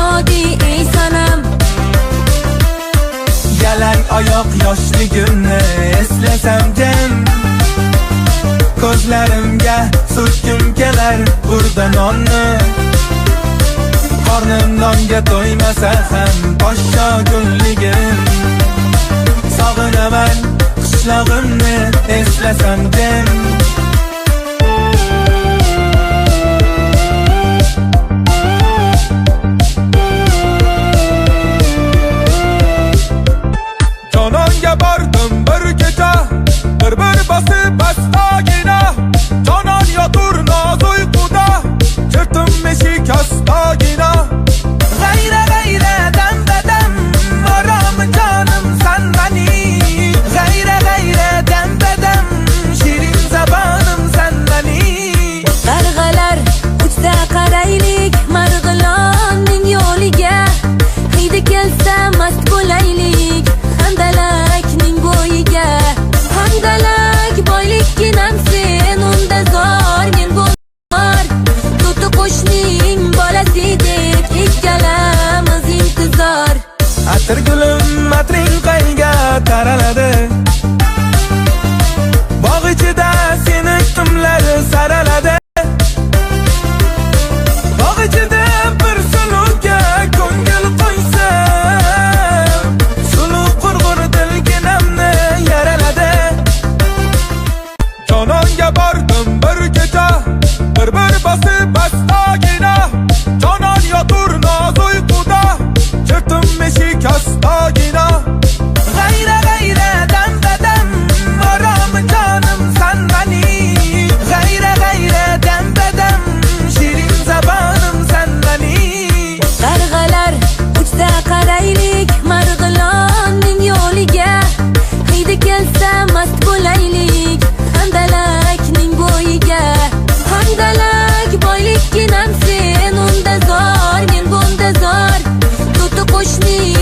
yodi ey sanam. Yalang oyoq yoshligimni eslasam jam, ko'zlarimga surtgim kelar burda nonni. Qornim nonga to'ymasa ham poshsho kunligim, sog'inaman qishlog'imni eslasam jam. Jononga bordim bir kecha, bir bosib astagina. Jonon yotur noz uyquda, chirtim eshik ostagina. G'ayra g'ayra dam badam, morom jonim san mani. G'ayra g'ayra dam badam, shirin zabonim san mani. Qarg'alar uchsa qaraylik Marg'ilonning yo'liga. Hidi kelsa mast bo'laylik Handalakning bo'yiga. Handalak boylikkinam sen, unda zor men bo'lmar. To'ti qo'shning bolasi deb ikkalamiz intizor. Atir gulim atring qayga taraladi, bog' ichida seni tumlari saraladi. Bog' ichida bir suluvga ko'ngil qo'ysam, suluv qurg'ur dilginamni yaraladi. Jononga bordim bir kecha, bir bosib astagina. Jonon yotur noz uyquda, chirtim eshik ostagina. G'ayra g'ayra dam badam, morom jonim san mani. G'ayra g'ayra dam badam, shirin zabonim san mani. Qarg'alar uchsa qaraylik Marg'ilonning yo'liga. Hidi kelsa mast bo'laylik Handalakning bo'yiga. Handalak boylikkinam sen, unda zor men bunda zor. To'ti qo'shning